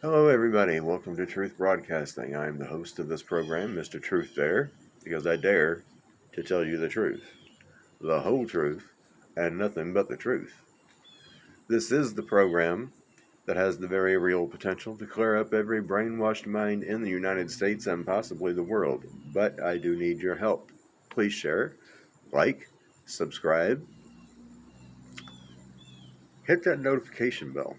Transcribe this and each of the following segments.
Hello, everybody. Welcome to Truth Broadcasting. I am the host of this program, Mr. Truth Dare, because I dare to tell you the truth, the whole truth, and nothing but the truth. This is the program that has the very real potential to clear up every brainwashed mind in the United States and possibly the world. But I do need your help. Please share, like, subscribe, hit that notification bell,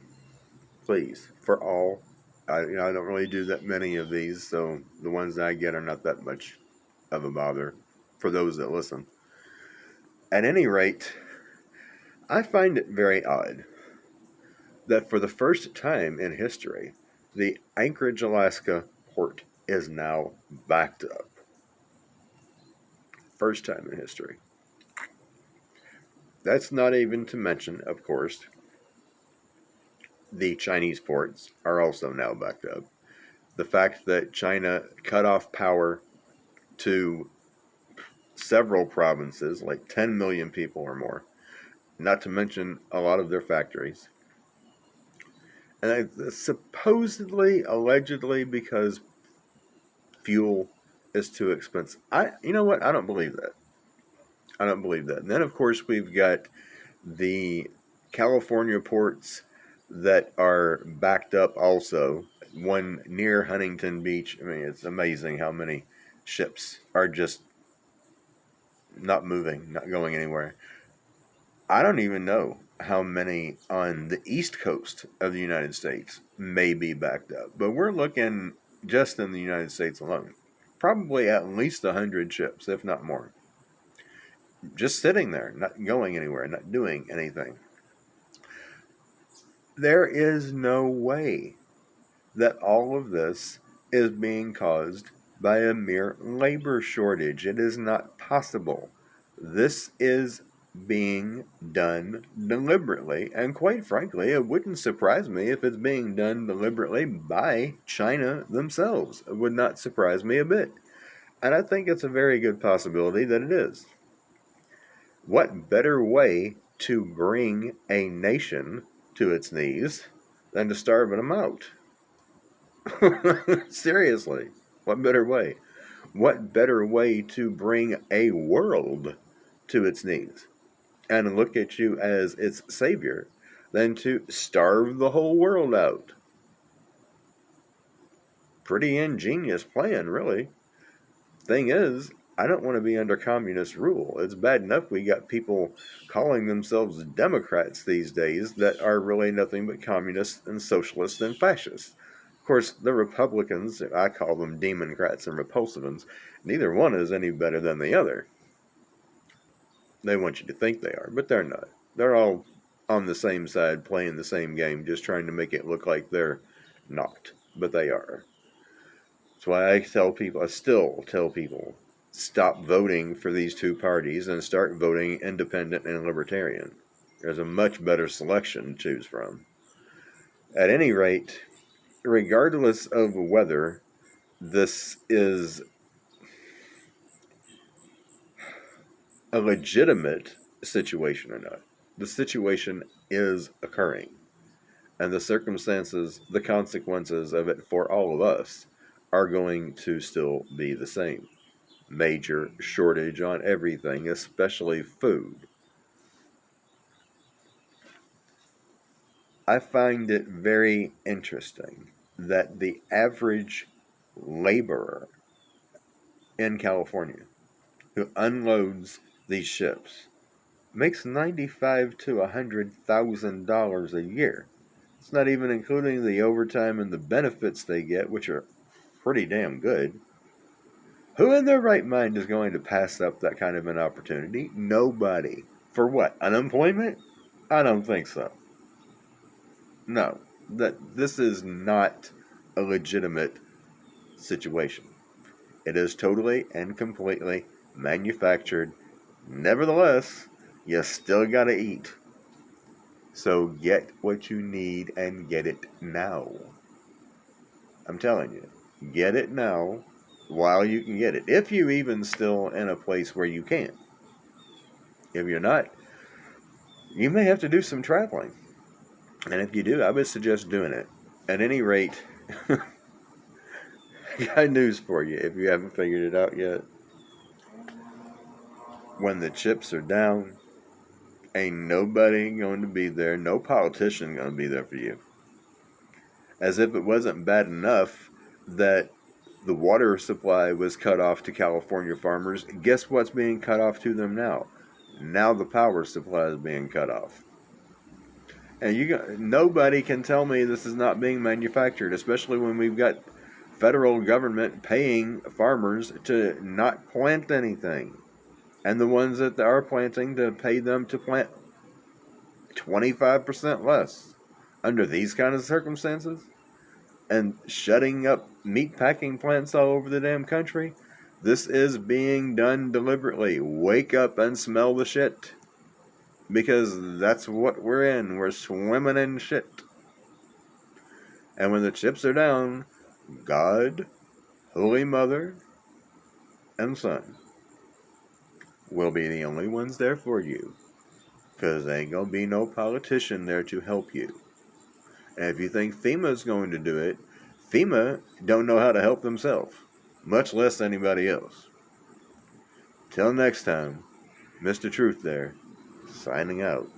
please, for all. I don't really do that many of these, so the ones that I get are not that much of a bother for those that listen. At any rate, I find it very odd that for the first time in history, the Anchorage, Alaska port is now backed up. First time in history. That's not even to mention, of course, the Chinese ports are also now backed up. The fact that China cut off power to several provinces, like 10 million people or more, not to mention a lot of their factories. And supposedly, allegedly, because fuel is too expensive. You know what? I don't believe that. I don't believe that. And then, of course, we've got the California ports that are backed up also. One near Huntington Beach. I mean, it's amazing how many ships are just not moving, not going anywhere. I don't even know how many on the east coast of the United States may be backed up, but we're looking just in the United States alone, probably at least 100 ships, if not more, just sitting there, not going anywhere, not doing anything. There is no way that all of this is being caused by a mere labor shortage. It is not possible. This is being done deliberately, and quite frankly, it wouldn't surprise me if it's being done deliberately by China themselves. It would not surprise me a bit. And I think it's a very good possibility that it is. What better way to bring a nation to its knees than to starve them out? Seriously, what better way? What better way to bring a world to its knees and look at you as its savior than to starve the whole world out? Pretty ingenious plan, really. Thing is, I don't want to be under communist rule. It's bad enough we got people calling themselves Democrats these days that are really nothing but communists and socialists and fascists. Of course, the Republicans, I call them Democrats and Repulsivans, neither one is any better than the other. They want you to think they are, but they're not. They're all on the same side, playing the same game, just trying to make it look like they're not, but they are. That's why I still tell people, stop voting for these two parties and start voting independent and libertarian. There's a much better selection to choose from. At any rate, regardless of whether this is a legitimate situation or not, the situation is occurring. And the circumstances, the consequences of it for all of us are going to still be the same. Major shortage on everything, especially food. I find it very interesting that the average laborer in California who unloads these ships makes $95,000 to $100,000 a year. It's not even including the overtime and the benefits they get, which are pretty damn good. Who in their right mind is going to pass up that kind of an opportunity? Nobody. For what? Unemployment? I don't think so. No. This is not a legitimate situation. It is totally and completely manufactured. Nevertheless, you still gotta eat. So get what you need and get it now. I'm telling you, get it now while you can get it. If you're even still in a place where you can. If you're not, you may have to do some traveling. And if you do, I would suggest doing it. At any rate, I got news for you if you haven't figured it out yet. When the chips are down, ain't nobody going to be there, no politician going to be there for you. As if it wasn't bad enough that the water supply was cut off to California farmers, guess what's being cut off to them now? Now the power supply is being cut off. And nobody can tell me this is not being manufactured, especially when we've got federal government paying farmers to not plant anything. And the ones that are planting, to pay them to plant 25% less under these kind of circumstances. And shutting up meat packing plants all over the damn country. This is being done deliberately. Wake up and smell the shit. Because that's what we're in. We're swimming in shit. And when the chips are down, God, Holy Mother, and Son will be the only ones there for you. Because there ain't going to be no politician there to help you. And if you think FEMA's going to do it, FEMA don't know how to help themselves, much less anybody else. Till next time, Mr. Truth there, signing out.